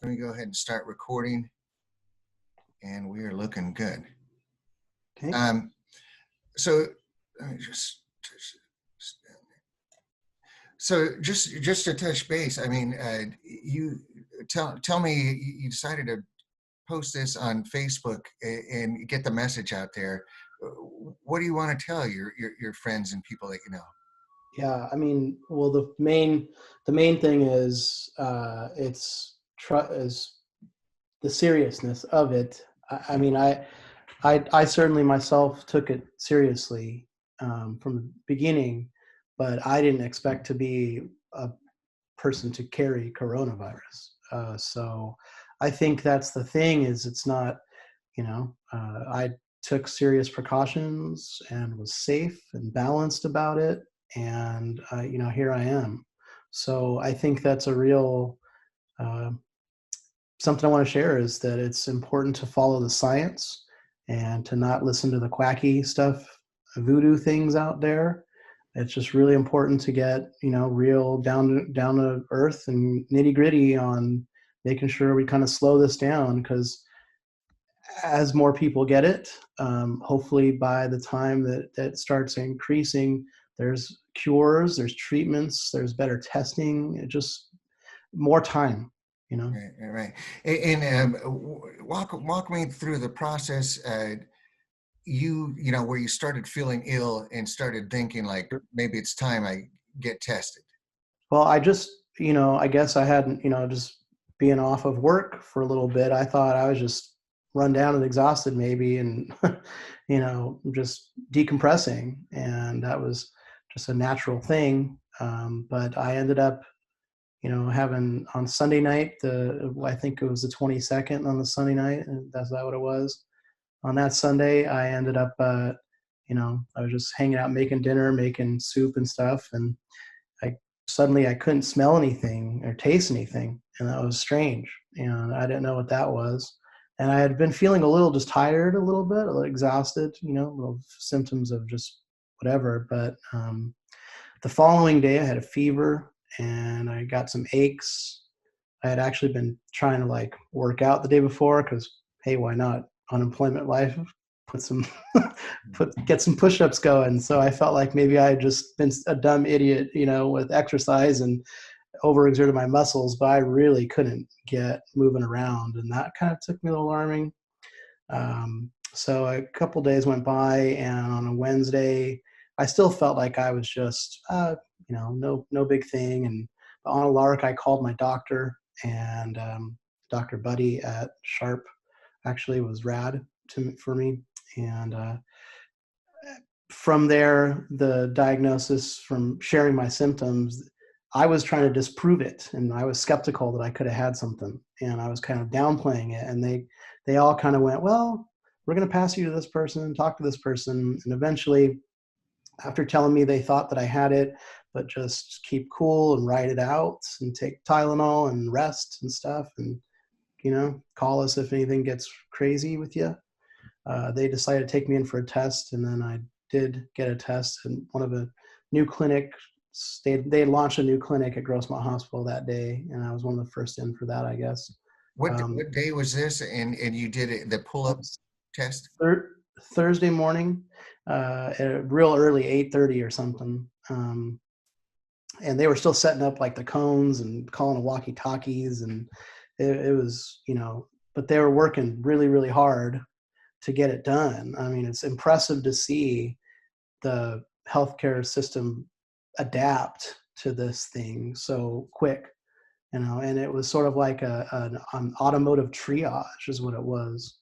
Let me go ahead and start recording, and we are looking good. Okay. So let me just just to touch base. I mean, you tell me you decided to post this on Facebook and get the message out there. What do you want to tell your friends and people that you know? Yeah, I mean, well, the main thing is is the seriousness of it. I mean, I certainly myself took it seriously from the beginning, but I didn't expect to be a person to carry coronavirus. So I think that's the thing is it's not, I took serious precautions and was safe and balanced about it. And, here I am. So I think that's a real, uh, something I want to share is that it's important to follow the science and to not listen to the quacky stuff, voodoo things out there. It's just really important to get, real down to earth and nitty gritty on making sure we kind of slow this down because as more people get it, hopefully by the time that starts increasing, there's cures, there's treatments, there's better testing, just more time, you know? Right. And walk me through the process. Where you started feeling ill and started thinking like maybe it's time I get tested. Well, I just, I guess I hadn't, just being off of work for a little bit, I thought I was just run down and exhausted maybe and, just decompressing. And that was just a natural thing. But I ended up, having on Sunday night, I think it was the 22nd on the Sunday night, and that's that what it was. On that Sunday, I ended up, I was just hanging out, making dinner, making soup and stuff. And I suddenly I couldn't smell anything or taste anything, and that was strange. And I didn't know what that was. And I had been feeling a little just tired, a little bit, a little exhausted, little symptoms of just whatever. But the following day, I had a fever and I got some aches. I had actually been trying to like work out the day before because hey, why not? Unemployment life, put some get some push-ups going. So I felt like maybe I had just been a dumb idiot, with exercise and overexerted my muscles, but I really couldn't get moving around, and that kind of took me a little alarming. So a couple days went by, and on a Wednesday, I still felt like I was just, no big thing. And on a lark, I called my doctor, and Dr. Buddy at Sharp actually was rad for me. And from there, the diagnosis from sharing my symptoms, I was trying to disprove it, and I was skeptical that I could have had something, and I was kind of downplaying it. And they all kind of went, well, we're going to pass you to this person, talk to this person. And eventually, after telling me they thought that I had it, but just keep cool and ride it out and take Tylenol and rest and stuff, and call us if anything gets crazy with you. They decided to take me in for a test, and then I did get a test in one of a new clinic. They launched a new clinic at Grossmont Hospital that day, and I was one of the first in for that, I guess. What day was this? And you did the pull-up test? Thursday morning, real early, 8:30 or something. And they were still setting up like the cones and calling the walkie-talkies, and it was, but they were working really, really hard to get it done. I mean, it's impressive to see the healthcare system adapt to this thing so quick, and it was sort of like an automotive triage is what it was.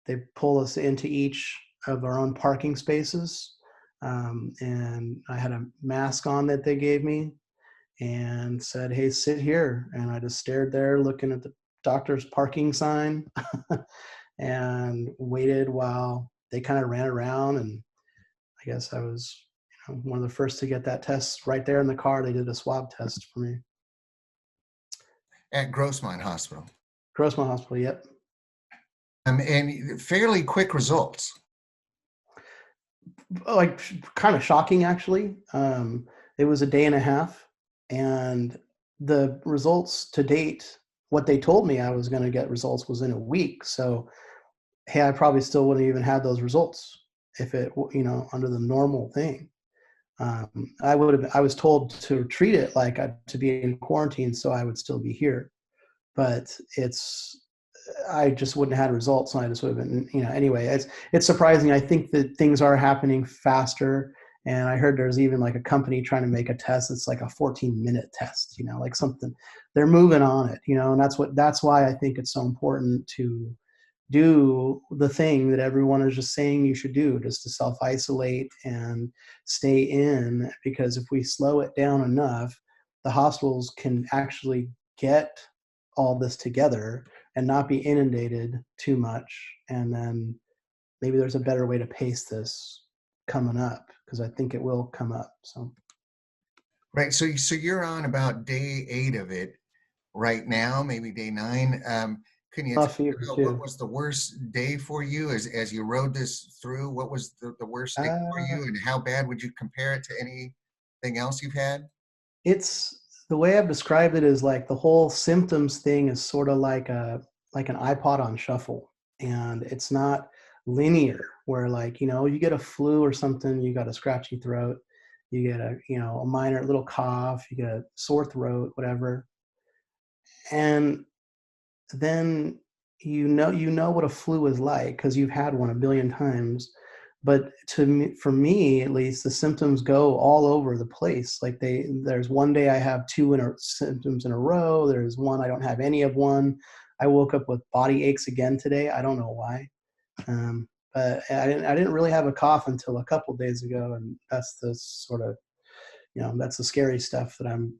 They pull us into each of our own parking spaces, and I had a mask on that they gave me and said, hey, sit here. And I just stared there looking at the doctor's parking sign and waited while they kind of ran around. And I guess I was one of the first to get that test right there in the car. They did a swab test for me. At Grossmont Hospital. Grossmont Hospital, yep. And fairly quick results. Like kind of shocking, actually. It was a day and a half, and the results to date, what they told me I was going to get results was in a week. So, hey, I probably still wouldn't even have those results if it, under the normal thing. I was told to treat it like to be in quarantine, so I would still be here. But I just wouldn't have had results, and I just would have been, anyway, it's surprising. I think that things are happening faster. And I heard there's even like a company trying to make a test. It's like a 14-minute test, like something they're moving on it, and that's why I think it's so important to do the thing that everyone is just saying you should do, just to self-isolate and stay in, because if we slow it down enough, the hospitals can actually get all this together and not be inundated too much. And then maybe there's a better way to pace this coming up, because I think it will come up. So Right. So you're on about day 8 of it right now, maybe day 9. Can you tell tough me year about what too. was the worst day for you as you rode this through? What was the worst day for you, and how bad would you compare it to anything else you've had? It's the way I've described it is like the whole symptoms thing is sort of like an iPod on shuffle, and it's not linear. Where like you get a flu or something, you got a scratchy throat, you get a minor little cough, you get a sore throat, whatever, and then you know what a flu is like because you've had one a billion times. But for me at least, the symptoms go all over the place. Like there's one day I have two symptoms in a row. There's one I don't have any of one. I woke up with body aches again today. I don't know why. But I didn't really have a cough until a couple days ago, and that's the sort of that's the scary stuff that I'm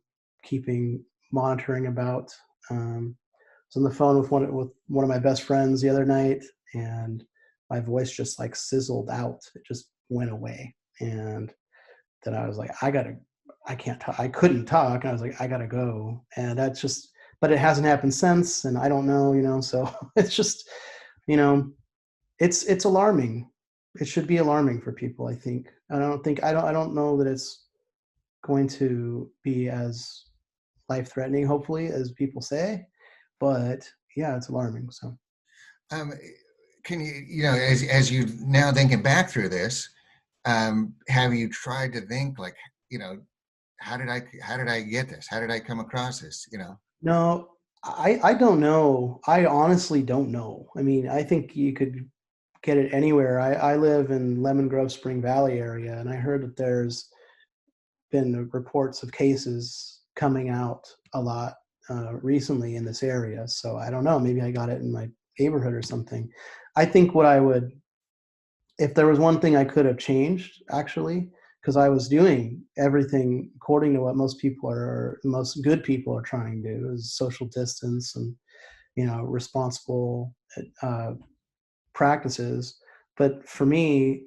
keeping monitoring about. I was on the phone with one of my best friends the other night, and my voice just like sizzled out. It just went away, and then I was like, I can't talk. I couldn't talk. And I was like, I gotta go, and that's just. But it hasn't happened since, and I don't know, So it's just, you know, it's alarming. It should be alarming for people. I think. I don't know that it's going to be as life-threatening, hopefully, as people say. But yeah, it's alarming. So Um, can as you now thinking back through this, have you tried to think like, you know, how did I get this? How did I come across this? no, I don't know. I honestly don't know. I mean, I think you could get it anywhere. I live in Lemon Grove Spring Valley area, and I heard that there's been reports of cases coming out a lot recently in this area. So I don't know. Maybe I got it in my neighborhood or something. I think what I would, if there was one thing I could have changed, actually, because I was doing everything according to what most good people are trying to do, is social distance and responsible uh, practices. But for me,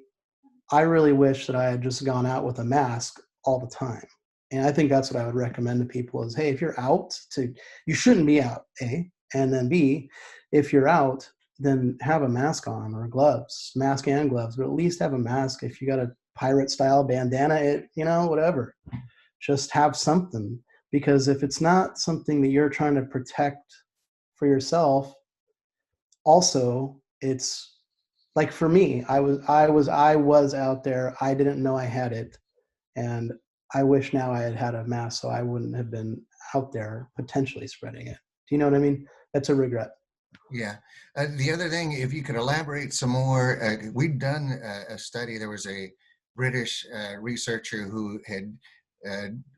I really wish that I had just gone out with a mask all the time. And I think that's what I would recommend to people is, hey, if you're out you shouldn't be out, A, and then B, if you're out, then have a mask on or gloves, mask and gloves, but at least have a mask. If you got a pirate style bandana, whatever, just have something. Because if it's not something that you're trying to protect for yourself, also it's like for me, I was out there. I didn't know I had it, and I wish now I had a mask so I wouldn't have been out there potentially spreading it. Do you know what I mean? That's a regret. Yeah. The other thing, if you could elaborate some more, we'd done a study. There was a British researcher who had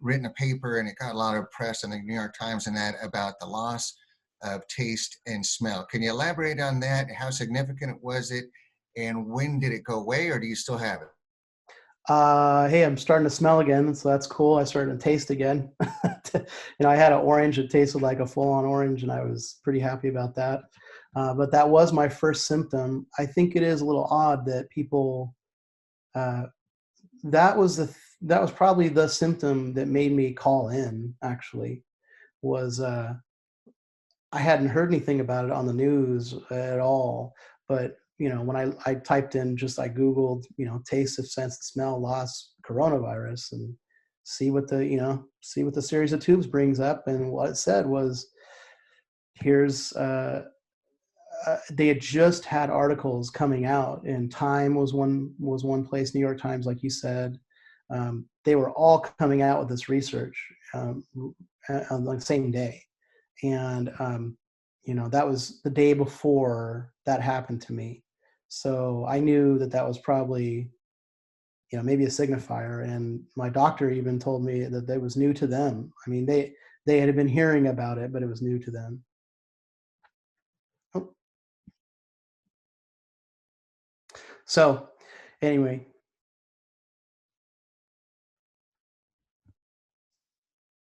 written a paper, and it got a lot of press in the New York Times and that about the loss of taste and smell. Can you elaborate on that? How significant was it, and when did it go away, or do you still have it? Hey, I'm starting to smell again, so that's cool. I started to taste again. I had an orange that tasted like a full-on orange, and I was pretty happy about that. But that was my first symptom. I think it is a little odd that people. Uh, that was probably the symptom that made me call in. Actually, was I hadn't heard anything about it on the news at all. But when I typed in, just I Googled, taste of sense and smell loss coronavirus, and see what the series of tubes brings up. And what it said was, here's they had just had articles coming out, and Time was one place, New York Times, like you said. They were all coming out with this research on the same day, and that was the day before that happened to me. So I knew that that was probably, maybe a signifier. And my doctor even told me that that was new to them. I mean, they had been hearing about it, but it was new to them. Oh, so anyway,